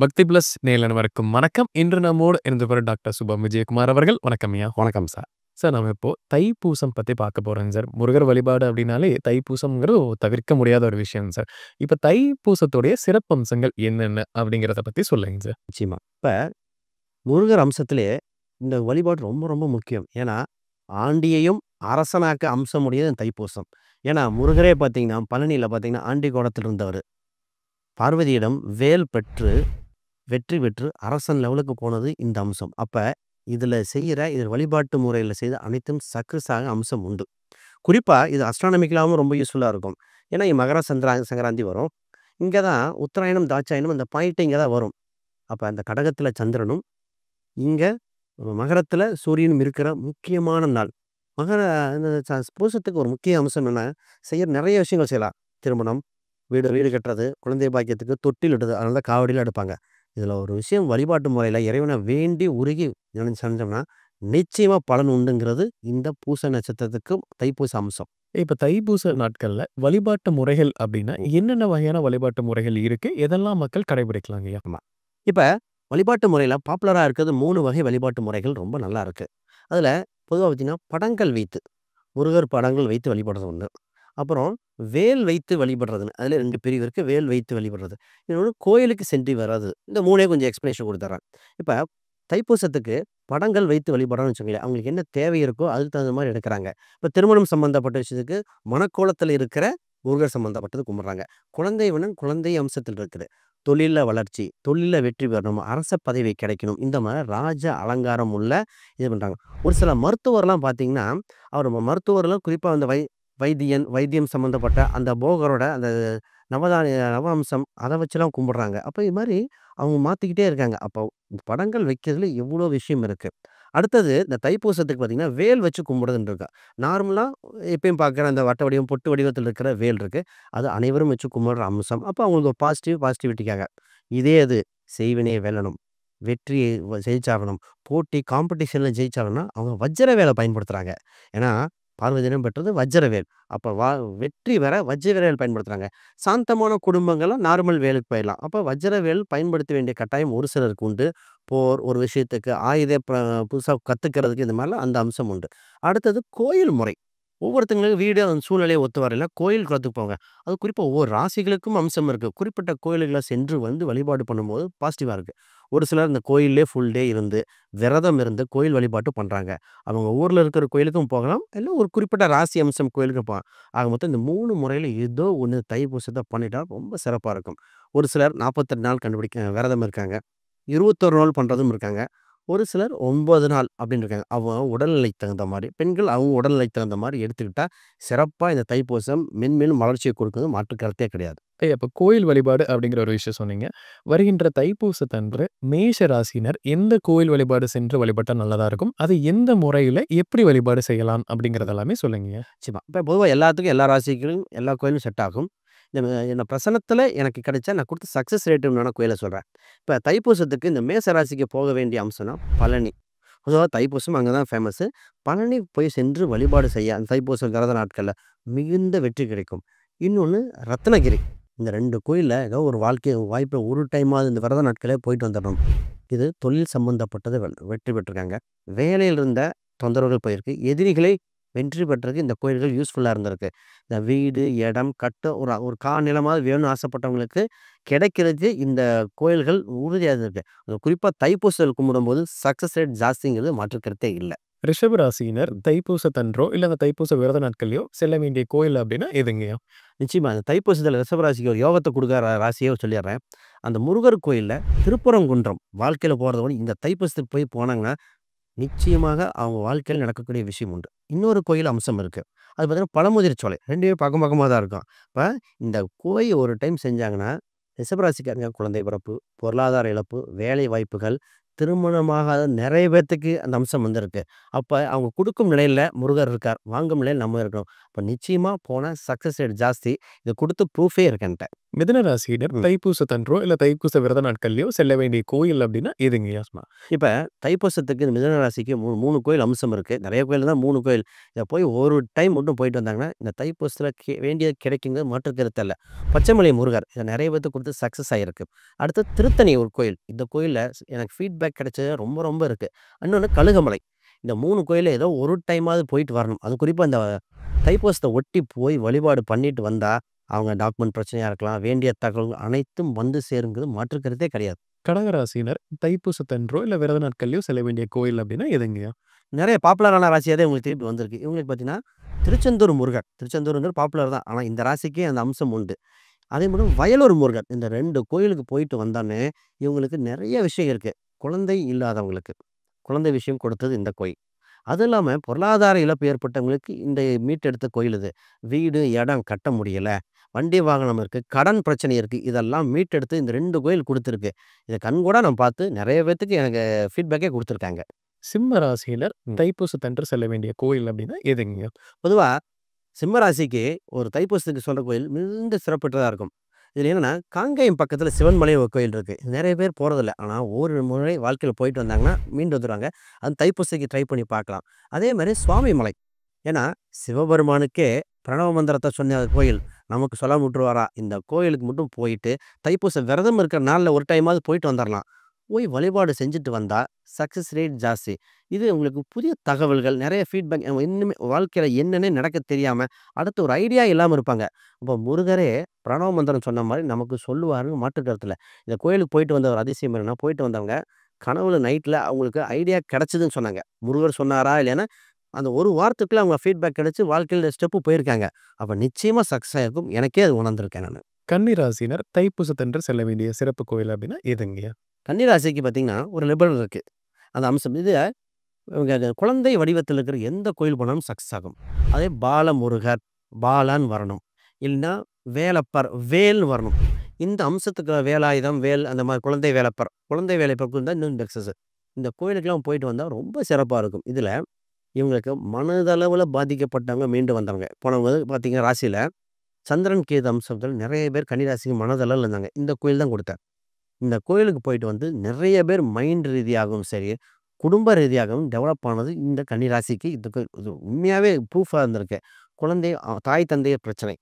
பக்தி பிளஸ் நேயர்களுக்கு வணக்கம். இன்று நம்மோடு இருந்தவர் டாக்டர் சுபம் விஜயகுமார் அவர்கள். வணக்கம் ஐயா. வணக்கம் சார். சார் நம்ம இப்போ தைப்பூசம் பத்தி பார்க்க போறோங்க சார். முருகர் வழிபாடு அப்படின்னாலே தைப்பூசம்ங்கிறது தவிர்க்க முடியாத ஒரு விஷயம் சார். இப்ப தைப்பூசத்துடைய சிறப்பம்சங்கள் என்னென்ன அப்படிங்கிறத பத்தி சொல்லுங்க சார். நிச்சயமா. இப்ப முருகர் அம்சத்திலே இந்த வழிபாடு ரொம்ப ரொம்ப முக்கியம். ஏன்னா, ஆண்டியையும் அரசனாக்க அம்சம் உடையது இந்த தைப்பூசம். ஏன்னா, முருகரே பார்த்தீங்கன்னா, பழனியில பார்த்தீங்கன்னா, ஆண்டி கோலத்தில் இருந்தவரு. பார்வதியிடம் வேல் பெற்று, வெற்றி பெற்று அரசன் லெவலுக்கு போனது இந்த அம்சம். அப்ப இதுல செய்யற இது வழிபாட்டு முறையில செய்த அனைத்தும் சக்சஸாக அம்சம் உண்டு. குறிப்பா இது அஸ்ட்ரானமிக்கலாவும் ரொம்ப யூஸ்ஃபுல்லா இருக்கும். ஏன்னா, இங்க மகர சங்கராந்தி வரும். இங்க தான் உத்தராயணம், தாட்சாயணம் அந்த பாயிண்ட் இங்க தான் வரும். அப்ப அந்த கடகத்துல சந்திரனும், இங்க மகரத்துல சூரியனும் இருக்கிற முக்கியமான நாள். மகர இந்த பூசத்துக்கு ஒரு முக்கிய அம்சம் என்ன? செய்ய நெறைய விஷயங்கள் செய்யலாம். திருமணம், வீடு வீடு கட்டுறது, குழந்தை பாக்கியத்துக்கு தொட்டில் இடுறது. அதனால தான் காவடிலாம் எடுப்பாங்க. இதுல ஒரு விஷயம் வழிபாட்டு முறையில இறைவன வேண்டி உருகி செஞ்சோம்னா, நிச்சயமா பலன் உண்டுங்கிறது இந்த பூச நட்சத்திரத்துக்கு தைப்பூச அம்சம். இப்ப தைப்பூச நாட்கள்ல வழிபாட்டு முறைகள் அப்படின்னா ம். என்னென்ன வகையான வழிபாட்டு முறைகள் இருக்கு? எதெல்லாம் மக்கள் கடைபிடிக்கலாங்க ஐயா? ஆமா. இப்ப வழிபாட்டு முறையில பாப்புலரா இருக்கிறது 3 வகை வழிபாட்டு முறைகள் ரொம்ப நல்லா இருக்கு. அதுல பொதுவா பார்த்தீங்கன்னா, படங்கள் வைத்து, முருகர் படங்கள் வைத்து வழிபடுறது ஒண்ணு. அப்புறம் வேல் வைத்து வழிபடுறதுன்னு. அதுல 2 பிரிவு இருக்கு. வேல் வைத்து வழிபடுறது. இன்னொன்னு கோயிலுக்கு சென்று வர்றது. இந்த 3 கொஞ்சம் எக்ஸ்ப்ளனேஷன் குடுத்துர்றேன். இப்ப தைப்பூசத்துக்கு படங்கள் வைத்து வழிபடுறோம்னு வச்சுக்கோங்களேன். அவங்களுக்கு என்ன தேவை இருக்கோ அதுக்கு தகுந்த மாரி எடுக்குறாங்க. இப்ப திருமணம் சம்பந்தப்பட்ட விஷயத்துக்கு மணக்கோலத்துல இருக்கிற முருகர் சம்பந்தப்பட்டது கும்பிடுறாங்க. குழந்தை வேணும், குழந்தை அம்சத்தில் இருக்குது. தொழில்ல வளர்ச்சி, தொழில்ல வெற்றி பெறணும், அரச பதவி கிடைக்கணும். இந்த மாரி ராஜ அலங்காரம் உள்ள இது பண்றாங்க. ஒரு சில மருத்துவர்லாம் பார்த்தீங்கன்னா, அவர் மருத்துவர்லாம் குறிப்பா அந்த வைத்தியம் சம்மந்தப்பட்ட அந்த போகரோட அந்த நவ அம்சம் அத வச்சுலாம் கும்பிடுறாங்க. அப்ப இது மாரி அவங்க மாத்திக்கிட்டே இருக்காங்க. அப்போ படங்கள் வைக்கிறதுல எவ்வளோ விஷயம் இருக்கு. அடுத்தது இந்த தைப்பூசத்துக்கு பார்த்தீங்கன்னா, வேல் வச்சு கும்பிடுறதுன்னு இருக்கு. நார்மலா எப்பயும் பார்க்குற அந்த வட்ட வடிவம், பொட்டு வடிவத்தில இருக்கிற வேல் இருக்கு. அது அனைவரும் வச்சு கும்பிடுற அம்சம். அப்ப அவங்களுக்கு ஒரு பாசிட்டிவிட்டிக்காக. இதே இது செய்வினை வெல்லணும். வெற்றியை ஜெயிச்சாகணும். போட்டி காம்படிஷன்ல ஜெயிச்சாகணும்னா, அவங்க வஜ்ர வேல பயன்படுத்துறாங்க. ஏன்னா, பார்வதியிடம் பெற்றது வஜ்ர வேல். அப்ப வெற்றி பெற வஜ்ர வேல் பயன்படுத்துறாங்க. சாந்தமான குடும்பங்கள்லாம் நார்மல் வேலுக்கு போயிடலாம். அப்ப வஜ்ர வேல் பயன்படுத்த வேண்டிய கட்டாயம் ஒரு சிலருக்கு உண்டு. போர் ஒரு விஷயத்துக்கு புதுசா கத்துக்கிறதுக்கு இந்த மாரிலாம் அந்த அம்சம் உண்டு. அடுத்தது கோயில் முறை. ஒவ்வொருத்தங்களுக்கு வீடு அந்த சூழ்நிலையை ஒத்து வரல. கோயில் குளத்துக்கு போங்க. அது குறிப்பா ஒவ்வொரு ராசிகளுக்கும் அம்சம் இருக்கு. குறிப்பிட்ட கோயில்கள சென்று வழிபாடு பண்ணும்போது பாசிட்டிவா இருக்கு. ஒரு சிலர் இந்த கோயில்லயே ஃபுல் டே இருந்து, விரதம் இருந்து கோயில் வழிபாட்டு பண்றாங்க. அவங்க ஊர்ல இருக்கிற கோயிலுக்கும் போகலாம். இல்ல ஒரு குறிப்பிட்ட ராசி அம்சம் கோயிலுக்கு போகலாம். ஆக மொத்தம் இந்த 3 முறையில ஏதோ ஒண்ணு தைப்பூசத்த பண்ணிட்டா ரொம்ப சிறப்பா இருக்கும். ஒரு சிலர் 48 நாள் விரதம் இருக்காங்க. 21 நாள் பண்றதும் இருக்காங்க. ஒரு சிலர் 9 நாள் அப்படின்னு இருக்காங்க. அவங்க உடல்நிலைக்கு தகுந்த மாரி, பெண்கள் அவங்க உடல்நிலைக்கு தகுந்த மாரி எடுத்துக்கிட்டா, சிறப்பா இந்த தைப்பூசம் மென்மேலும் வளர்ச்சிய கொடுக்குது. மாற்று கருத்தே கிடையாது. ஐயா இப்ப கோயில் வழிபாடு அப்படிங்கிற ஒரு விஷயம் சொன்னீங்க. வருகின்ற தைப்பூசத்தன்று மேஷ ராசியினர் எந்த கோயில் வழிபாடு சென்று வழிபட்டா நல்லதா இருக்கும்? அது எந்த முறையில எப்படி வழிபாடு செய்யலாம் அப்படிங்கிறது எல்லாமே சொல்லுங்கய்யா. நிச்சயமா. இப்ப பொதுவா எல்லாத்துக்கும் எல்லா ராசிக்கும் எல்லா கோயிலும் செட் ஆகும். இந்த பிரசனத்துல எனக்கு கிடைச்ச நான் குடுத்த சக்சஸ் ரேட்டுன்னு கோயில சொல்றேன். இப்ப தைப்பூசத்துக்கு இந்த மேச ராசிக்கு போக வேண்டிய அம்சம்னா பழனி. பொதுவா தைப்பூசம் அங்க தான் ஃபேமஸு. பழனி போய் சென்று வழிபாடு செய்ய அந்த தைப்பூசம் விரத நாட்கள்ல மிகுந்த வெற்றி கிடைக்கும். இன்னொன்னு ரத்னகிரி. இந்த 2 கோயில்ல ஏதோ ஒரு வாய்ப்புல ஒரு டைமாவது இந்த விரத நாட்களே போயிட்டு வந்துரணும். இது தொழில் சம்பந்தப்பட்டது வெற்றி பெற்றிருக்காங்க. வேலையில இருந்த தொந்தரவுகள் போயிருக்கு. எதிரிகளை வெற்றி பெற்றதுக்கு இந்த கோயில்கள் யூஸ்ஃபுல்லா இருந்திருக்கு. இந்த வீடு, இடம் கட்ட ஒரு ஒரு நிலமாவது வேணும்னு ஆசைப்பட்டவங்களுக்கு கிடைக்கிறதுக்கு இந்த கோயில்கள் உறுதியா இருந்திருக்கு. குறிப்பா தைப்பூசல் கும்பிடும்போது சக்சஸ் ரேட் ஜாஸ்திங்கிறது மாற்று கருத்தே இல்ல. ரிஷப ராசியினர் தைப்பூசத்தன்றோ, இல்ல அந்த தைப்பூச விரத நாட்கள்லயோ செல்ல வேண்டிய கோயில் அப்படின்னா எதுங்கய்யா? நிச்சயமா அந்த தைப்பூசத்துல ரிஷபராசிக்கு ஒரு யோகத்த குடுக்குற ராசியே சொல்லிடுறேன். அந்த முருகர் கோயில்ல திருப்பரங்குன்றம் வாழ்க்கையில போறத விட இந்த தைப்பூசத்துக்கு போனாங்கன்னா, நிச்சயமாக அவங்க வாழ்க்கையில நடக்கக்கூடிய விஷயம் உண்டு. இன்னொரு கோயில் அம்சம் இருக்கு. அது பார்த்தீங்கன்னா பழமுதிர் சோலை. 2மே பக்கம் பக்கமா தான் இருக்கும். இப்ப இந்த கோயில் ஒரு டைம் செஞ்சாங்கன்னா, ரிஷபராசிக்காரங்க குழந்தை பிறப்பு, பொருளாதார இழப்பு, வேலை வாய்ப்புகள், திருமணமாகாத நெறைய பேத்துக்கு அந்த அம்சம் வந்திருக்கு. அப்ப அவங்க குடுக்கும் நிலையில முருகர் இருக்கார். வாங்கும் நிலையில நம்ம இருக்கணும். அப்ப நிச்சயமா போனா சக்சஸ் ரேட் ஜாஸ்தி. இத குடுத்து ப்ரூஃபே இருக்கு என்ட்ட. மிதுன ராசியினர் ம். தைப்பூசத்தன்றோ, இல்ல தைப்பூச விரத நாட்கள்லயோ செல்ல வேண்டிய கோயில் அப்டின்னா எதுங்கய்யா? இப்ப தைப்பூசத்துக்கு இந்த மிதுன ராசிக்கு 3 கோயில் அம்சம் இருக்கு. நெறைய கோயில் தான் 3 கோயில். இத போய் ஒரு டைம் மட்டும் போயிட்டு வந்தாங்கன்னா, இந்த தைப்பூசத்துல வேண்டியது கிடைக்குங்க மாற்று கருத்து இல்ல. பச்சைமலை முருகர் இத நெறைய பேத்துக்கு குடுத்து சக்சஸ் ஆயிருக்கு. அடுத்து திருத்தணி ஒரு கோயில். இந்த கோயில்ல எனக்கு ஃபீட்பேக் கிடைச்சது ரொம்ப ரொம்ப இருக்கு. இன்னொன்னு கழுகுமலை. இந்த 3 கோயில்ல ஏதோ ஒரு டைமாவது போயிட்டு வரணும். அது குறிப்பா இந்த தைப்பூசத்த ஒட்டி போய் வழிபாடு பண்ணிட்டு வந்தா, அவங்க டாக்குமெண்ட் பிரச்சனையா இருக்கலாம். வேண்டிய தகவல்கள் அனைத்தும் வந்து சேருங்கிறது மாற்று கருத்தே கிடையாது. கடகராசியினர் தைப்பூசத்தன்றோ, இல்ல விரத நாட்கள்லயோ செல்ல வேண்டிய கோயில் அப்டின்னா எதுங்கய்யா? நெறைய பாப்புலரான ராசியாவே உங்களுக்கு திருப்பி வந்திருக்கு. இவங்களுக்கு பார்த்தீங்கன்னா, திருச்செந்தூர் முருகன். திருச்செந்தூர்ங்கிறது பாப்புலர் தான். ஆனா இந்த ராசிக்கே அந்த அம்சம் உண்டு. அதே போல வயலூர் முருகன். இந்த 2 கோயிலுக்கு போயிட்டு வந்தோனே, இவங்களுக்கு நெறைய விஷயம் இருக்கு. குழந்தை இல்லாதவங்களுக்கு. குழந்தை விஷயம் கொடுத்தது இந்த கோயில். அது இல்லாம பொருளாதார இழப்பு ஏற்பட்டவங்களுக்கு இந்த மீட்டெடுத்த கோயில் இது. வீடு, இடம் கட்ட முடியல. வண்டி வாகனம் இருக்கு. கடன் பிரச்சனை இருக்கு. இதெல்லாம் மீட்டெடுத்து இந்த 2 கோயில் குடுத்துருக்கு. இத கண்கூடா நான் பார்த்து நெறைய பேத்துக்கு எனக்கு ஃபீட்பேக்கே குடுத்துருக்காங்க. சிம்ம ராசியினர் ம். தைப்பூசத்தன்று செல்ல வேண்டிய கோயில் அப்டின்னா எதுங்கய்யா? பொதுவா சிம்ம ராசிக்கு ஒரு தைப்பூசத்துக்கு சொல்ற கோயில் மிகுந்த சிறப்புற்றதா இருக்கும். இதுல என்னன்னா, காங்கேயம் பக்கத்துல சிவன்மலை ஒரு கோயில் இருக்கு. நெறைய பேர் போறதில்ல. ஆனா ஒரு முறை வாழ்க்கையில போயிட்டு வந்தாங்கன்னா, மீண்டு வந்துருவாங்க. அது தைப்பூசத்துக்கு ட்ரை பண்ணி பார்க்கலாம். அதே மாரி சுவாமி மலை. ஏன்னா, சிவபெருமானுக்கே பிரணவ மந்திரத்த சொன்ன கோயில். நமக்கு சொல்லாம விட்டுருவாரா? இந்த கோயிலுக்கு மட்டும் போயிட்டு, தைப்பூச விரதம் இருக்கிற நாள்ல ஒரு டைமாவது போயிட்டு வந்துரலாம். போய் வழிபாடு செஞ்சுட்டு வந்தா, சக்சஸ் ரேட் ஜாஸ்தி. இது உங்களுக்கு புதிய தகவல்கள், நெறைய ஃபீட்பேக் இன்னுமே வாழ்க்கையில என்னன்னே நடக்க தெரியாம, அடுத்து ஒரு ஐடியா இல்லாம இருப்பாங்க. அப்ப முருகரே பிரணவ மந்திரம் சொன்ன மாரி நமக்கு சொல்லுவாருன்னு மாற்று கருத்து இல்ல. இந்த கோயிலுக்கு போயிட்டு வந்த ஒரு அதிசயம் என்னன்னா, போயிட்டு வந்தவங்க கனவுல நைட்ல அவங்களுக்கு ஐடியா கிடைச்சதுன்னு சொன்னாங்க. முருகர் சொன்னாரா? இல்லையான்னா, அந்த ஒரு வாரத்துக்குள்ள அவங்க ஃபீட்பேக் கிடைச்சு வாழ்க்கையில ஸ்டெப் போயிருக்காங்க. அப்ப நிச்சயமா சக்சஸ் ஆயிருக்கும். எனக்கே அது உணர்ந்திருக்கேன் நானு. கன்னி ராசியினர் தைப்பூசத்தன்று செல்ல வேண்டிய சிறப்பு கோயில் அப்டின்னா எதுங்கய்யா? கன்னி ராசிக்கு பார்த்தீங்கன்னா, ஒரு லிபரல் இருக்கு. அந்த அம்சம். இது இவங்க அது குழந்தை வடிவத்தில இருக்கிற எந்த கோயில் போனாலும் சக்சஸ் ஆகும். அதே பாலமுருகர், பாலான்னு வரணும். இல்லன்னா வேலப்பர், வேல்ன்னு வரணும். இந்த அம்சத்துக்கு வேலாயுதம், வேல் அந்த மாரி குழந்தை வேலப்பர். குழந்தை வேலைப்பருக்கு இருந்தா இன்னும் சக்சஸ். இந்த கோயிலுக்கெல்லாம் போயிட்டு வந்தா ரொம்ப சிறப்பா இருக்கும். இதுல இவங்களுக்கு மனதளவுல பாதிக்கப்பட்டவங்க மீண்டு வந்தவங்க. போனவங்க பார்த்தீங்கன்னா ராசியில சந்திரன், கேது அம்சத்தில் நெறைய பேர் கன்னி ராசிக்கு மனதளவுல இருந்தாங்க. இந்த கோயில் தான் குடுத்தார். இந்த கோயிலுக்கு போயிட்டு வந்து நிறைய பேர் மைண்ட் ரீதியாகவும் சரி, குடும்ப ரீதியாகவும் டெவலப் ஆனது இந்த கன்னி ராசிக்கு இதுக்கு இது உண்மையாவே ப்ரூஃபா இருந்திருக்கு. குழந்தை தாய் தந்தையர் பிரச்சனை.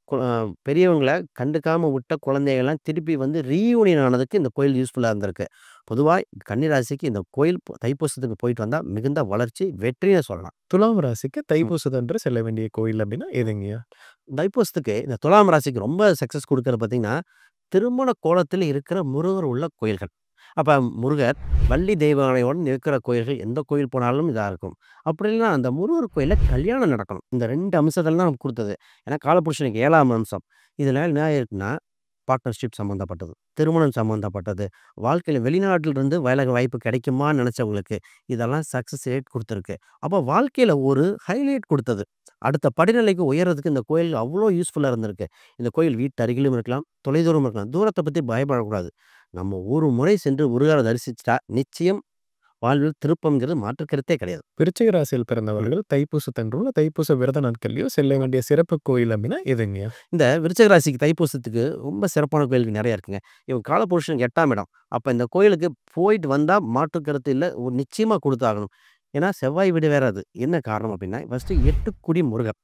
கு அ பெரியவங்கள கண்டுக்காம விட்ட குழந்தைகள்லாம் திருப்பி வந்து ரீயூனியன் ஆனதுக்கு இந்த கோயில் யூஸ்ஃபுல்லா இருந்திருக்கு. பொதுவா கன்னி ராசிக்கு இந்த கோயில் தைப்பூசத்துக்கு போயிட்டு வந்தா மிகுந்த வளர்ச்சி, வெற்றின்னு சொல்லலாம். துலாம் ராசிக்கு ம். தைப்பூசத்தன்று செல்ல வேண்டிய கோயில் அப்டின்னா எதுங்கய்யா? தைப்பூசத்துக்கு இந்த துலாம் ராசிக்கு ரொம்ப சக்சஸ் குடுக்குறது பார்த்தீங்கன்னா, திருமண கோலத்தில இருக்கிற முருகர் உள்ள கோயில்கள். அப்ப முருகர், வள்ளி தெய்வானையுடன் இருக்கிற கோயில்கள் எந்த கோயில் போனாலும் இதா இருக்கும். அப்படி இல்லன்னா அந்த முருகர் கோயில்ல கல்யாணம் நடக்கணும். இந்த 2 அம்சத்துல தான் நமக்கு குடுத்தது. ஏன்னா காலபுருஷனுக்கு 7ஆம் அம்சம். இதுல என்ன ஆயிருக்குன்னா, பார்ட்னர்ஷிப் சம்மந்தப்பட்டது, திருமணம் சம்மந்தப்பட்டது, வாழ்க்கையில வெளிநாட்டில இருந்து வேலை வாய்ப்பு கிடைக்குமான்னு நெனச்சவங்களுக்கு, இதெல்லாம் சக்சஸ் ரேட் குடுத்துருக்கு. அப்ப வாழ்க்கையில ஒரு ஹைலைட் குடுத்தது. அடுத்த படிநிலைக்கு உயர்றதுக்கு இந்த கோயில் அவ்ளோ யூஸ்ஃபுல்லா இருந்திருக்கு. இந்த கோயில் வீட்டு அருகிலும் இருக்கலாம், தொலைதூரம் இருக்கலாம். தூரத்த பத்தி பயப்படக்கூடாது. நம்ம ஒரு முறை சென்று முருகர தரிசிச்சுட்டா, நிச்சயம் வாழ்வில் திருப்பம்ங்கிறது மாற்று கருத்தே கிடையாது. விருச்சிக ராசியில் ம். பிறந்தவர்கள் தைப்பூசத்தன்றோ, இல்ல தைப்பூச விரத நாட்கள்லயோ செல்ல வேண்டிய சிறப்பு கோயில் அப்டின்னா எதுங்கய்யா? இந்த விருச்சிக ராசிக்கு தைப்பூசத்துக்கு ரொம்ப சிறப்பான கோயில்கள் நெறைய இருக்குங்க. இவங்க காலபுருஷனுக்கு 8ஆம் இடம். அப்ப இந்த கோயிலுக்கு போயிட்டு வந்தா மாற்று கருத்து இல்ல. ஒரு நிச்சயமா குடுத்தாகணும். ஏன்னா செவ்வாய் வீடு வேற அது. என்ன காரணம் அப்டின்னா, ஃபர்ஸ்ட்டு 8 முருகர்.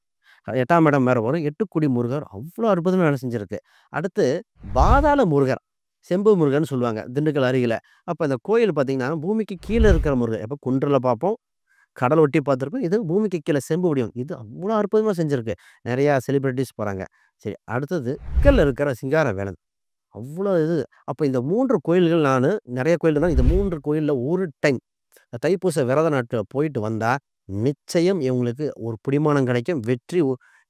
8ஆம் இடம் வேற வரும். 8 முருகர் அவ்ளோ அற்புதமா வேலை செஞ்சிருக்கு. அடுத்து பாதாள முருகர். செம்பு முருகன்னு சொல்லுவாங்க. திண்டுக்கல் அருகில. அப்ப இந்த கோயில் பார்த்தீங்கன்னா, பூமிக்கு கீழ இருக்கிற முருகர். எப்ப குன்றுல பார்ப்போம். கடல் ஒட்டி பார்த்துருப்போம். இது பூமிக்கு கீழ செம்பு வடிவம். இது அவ்ளோ அற்புதமா செஞ்சிருக்கு. நெறையா செலிபிரிட்டீஸ் போறாங்க. சரி அடுத்தது தெற்குல இருக்கிற சிங்கார வேலன். அவ்ளோ இது. அப்ப இந்த 3 கோயில்கள் நானு நெறைய கோயில் இருந்தாலும் இந்த 3 கோயில்ல ஒரு டைம் தைப்பூச விரத நாட்கள்ல போயிட்டு வந்தா, நிச்சயம் இவங்களுக்கு ஒரு பிடிமானம் கிடைக்கும். வெற்றி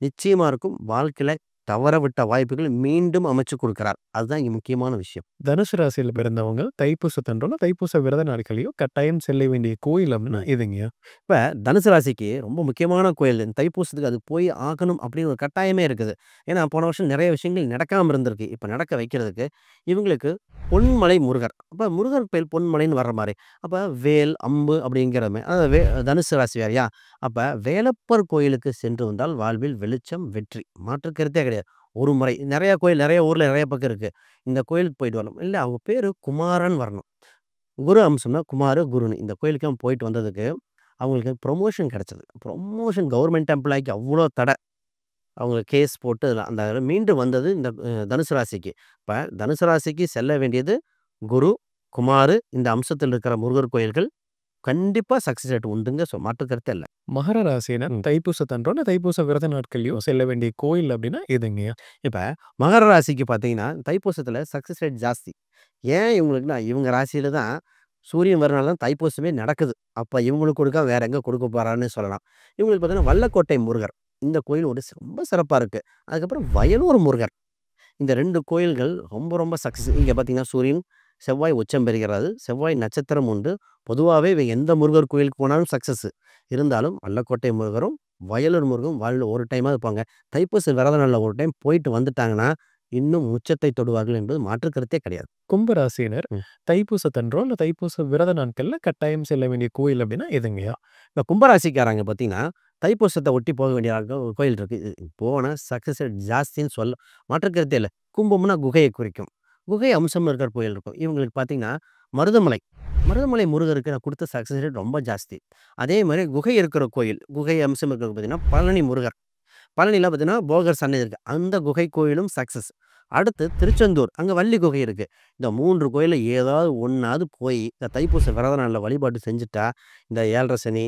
நிச்சயமா இருக்கும். வாழ்க்கையில தவற விட்ட வாய்ப்புகள் மீண்டும் அமைச்சு குடுக்கிறார். அதுதான் இங்க முக்கியமான விஷயம். தனுசு ராசியில பிறந்தவங்க தைப்பூசத்தன்றோ, இல்ல தைப்பூச விரத நாட்கள்லயோ கட்டாயம் செல்ல வேண்டிய கோயில் அப்டின்னா ம். எதுங்கய்யா? இப்ப தனுசு ராசிக்கு ரொம்ப முக்கியமான கோயில். இந்த தைப்பூசத்துக்கு அது போய் ஆகணும் அப்படின்னு ஒரு கட்டாயமே இருக்குது. ஏன்னா போன வருஷம் நெறைய விஷயங்கள் நடக்காம இருந்திருக்கு. இப்ப நடக்க வைக்கிறதுக்கு இவங்களுக்கு பொன்மலை முருகர். அப்ப முருகர் கோயில் பொன்மலைன்னு வர்ற மாரி. அப்ப வேல், அம்பு அப்படிங்கிற அதாவது தனுசு ராசி வேறயா? அப்ப வேலப்பர் கோயிலுக்கு சென்று வந்தால் வாழ்வில் வெளிச்சம், வெற்றி. மாற்று கருத்தே கிடையாது. ஒரு முறை நிறைய கோயில் நிறைய ஊர்ல நிறைய பக்கம் இருக்கு. இந்த கோயிலுக்கு போயிட்டு வரணும். இல்ல அவங்க பேரு குமாரன் வரணும். குரு அம்சம்னா குமாரு, குருன்னு. இந்த கோயிலுக்கு போயிட்டு வந்ததுக்கு அவங்களுக்கு ப்ரொமோஷன் கிடைச்சது. ப்ரொமோஷன் கவர்மெண்ட் எம்ப்ளாய்க்கு அவ்ளோ தடை. அவங்களுக்கு கேஸ் போட்டு அந்த மீண்டு வந்தது இந்த தனுசு ராசிக்கு. இப்ப தனுசு ராசிக்கு செல்ல வேண்டியது குரு, குமாரு இந்த அம்சத்தில் இருக்கிற முருகர் கோயில்கள் கண்டிப்பா சக்சஸ் ரேட் உண்டுங்க. மாற்று கருத்தே இல்ல. மகர ராசியினர் ம். தைப்பூசத்தன்றோ இல்ல தைப்பூச விரத நாட்கள்லயோ செல்ல வேண்டிய கோயில் அப்படின்னா எதுங்கய்யா? இப்ப மகர ராசிக்கு பார்த்தீங்கன்னா, தைப்பூசத்துல சக்சஸ் ரேட் ஜாஸ்தி. ஏன் இவங்களுக்குன்னா, இவங்க ராசியில தான் சூரியன் வரனால தான் தைப்பூசமே நடக்குது. அப்ப இவங்களுக்கு கொடுக்காம வேற எங்க கொடுக்க போறான்னு சொல்லலாம். இவங்களுக்கு பார்த்தீங்கன்னா, வல்லக்கோட்டை முருகர். இந்த கோயில் ஒரு ரொம்ப சிறப்பா இருக்கு. அதுக்கப்புறம் வயலூர் முருகர். இந்த 2 கோயில்கள் ரொம்ப ரொம்ப சக்சஸ். இங்க பார்த்தீங்கன்னா, சூரியன், செவ்வாய் உச்சம் பெறுகிறது. செவ்வாய் நட்சத்திரம் உண்டு. பொதுவாவே இவங்க எந்த முருகர் கோயிலுக்கு போனாலும் சக்சஸ். இருந்தாலும் வல்லக்கோட்டை முருகரும், வயலூர் முருகரும் வாழ்ல ஒரு டைமாவது போங்க. தைப்பூச விரத நாள்ல ஒரு டைம் போயிட்டு வந்துட்டாங்கன்னா, இன்னும் உச்சத்தை தொடுவார்கள் என்பது மாற்று கருத்தே கிடையாது. கும்ப ராசியினர் ம். தைப்பூசத்தன்றோ இல்ல தைப்பூச விரத நாட்கள்ல கட்டாயம் செல்ல வேண்டிய கோயில் அப்படின்னா எதுங்கய்யா? இப்ப கும்பராசிக்காரங்க பார்த்தீங்கன்னா, தைப்பூசத்த ஒட்டி போக வேண்டிய ஒரு கோயில் இருக்கு. போனா சக்சஸ் ரேட் ஜாஸ்தின்னு சொல்ல மாற்று கருத்தே இல்ல. கும்பம்னா குகையை குறிக்கும். குகை அம்சம் இருக்கிற கோயில் இருக்கும். இவங்களுக்கு பார்த்தீங்கன்னா, மருதமலை. மருதமலை முருகருக்கு நான் குடுத்த சக்சஸ் ரேட் ரொம்ப ஜாஸ்தி. அதே மாரி குகை இருக்கிற கோயில், குகை அம்சம் இருக்கிறது பார்த்தீங்கன்னா, பழனி முருகர். பழனில பார்த்தீங்கன்னா, போகர் சன்னதி இருக்கு. அந்த குகை கோயிலும் சக்சஸ். அடுத்து திருச்செந்தூர். அங்க வள்ளி குகை இருக்கு. இந்த 3 கோயில்ல ஏதாவது ஒண்ணாவது போய் இந்த தைப்பூச விரத நாள்ல வழிபாடு செஞ்சுட்டா, இந்த 7:30 சனி,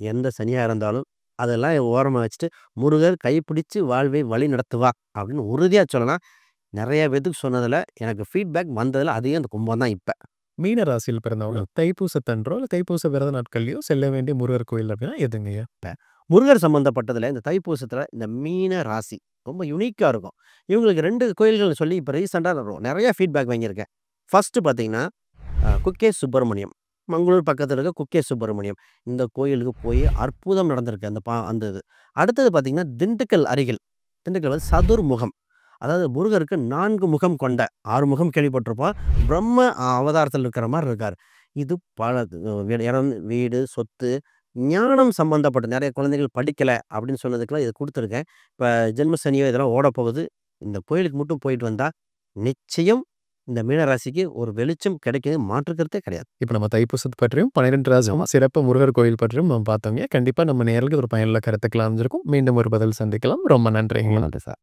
எந்த சனியா இருந்தாலும் அதெல்லாம் ஓரமா வச்சுட்டு, முருகர் கைப்பிடிச்சு வாழ்வை வழி நடத்துவார் அப்படின்னு உறுதியா சொல்லலாம். நெறைய பேத்துக்கு சொன்னதுல எனக்கு ஃபீட்பேக் வந்ததுல அதிகம் அந்த கும்பம் தான் இப்ப. மீன ராசியில் பிறந்தவங்க தைப்பூசத்தன்றோ இல்ல தைப்பூச விரத நாட்கள்லயோ செல்ல வேண்டிய முருகர் கோயில் அப்படின்னா எதுங்கய்யா? முருகர் சம்பந்தப்பட்டதுல இந்த தைப்பூசத்துல இந்த மீன ராசி ரொம்ப யுனிக்கா இருக்கும். இவங்களுக்கு 2 கோயில்கள் சொல்லி இப்ப ரீசென்ட்டா நெறைய ஃபீட்பேக் வாங்கியிருக்கேன். ஃபர்ஸ்ட் பார்த்தீங்கன்னா, குக்கே சுப்பிரமணியம். மங்களூர் பக்கத்துல இருக்க குக்கே சுப்பிரமணியம். இந்த கோயிலுக்கு போய் அற்புதம் நடந்திருக்கு. அந்த இது. அடுத்தது பார்த்தீங்கன்னா, திண்டுக்கல் அருகில். திண்டுக்கல் வந்து சதுர்முகம். அதாவது முருகருக்கு 4 முகம் கொண்ட 6 முகம் கேள்விப்பட்டிருப்போம். பிரம்ம அவதாரத்துல இருக்கிற மாரி இருக்காரு. இது பல இடம், வீடு, சொத்து, ஞானம் சம்பந்தப்பட்ட நெறைய குழந்தைகள் படிக்கல அப்படின்னு சொன்னதுக்கெல்லாம் இத குடுத்துருக்கேன். இப்ப ஜென்ம சனியோ இதெல்லாம் ஓடப்போகுது. இந்த கோயிலுக்கு மட்டும் போயிட்டு வந்தா, நிச்சயம் இந்த மீன ராசிக்கு ஒரு வெளிச்சம் கிடைக்குது. மாற்று கருத்தே கிடையாது. இப்ப நம்ம தைப்பூசத்த பற்றியும் 12 ராஜம் சிறப்பு முருகர் கோயில் பற்றியும் நம்ம பார்த்தோங்க. கண்டிப்பா நம்ம நேயர்களுக்கு ஒரு பயனுள்ள கருத்துக்கள் அமைஞ்சிருக்கும். மீண்டும் ஒரு பதில் சந்திக்கலாம். ரொம்ப நன்றிங்க. ரொம்ப நன்றி சார்.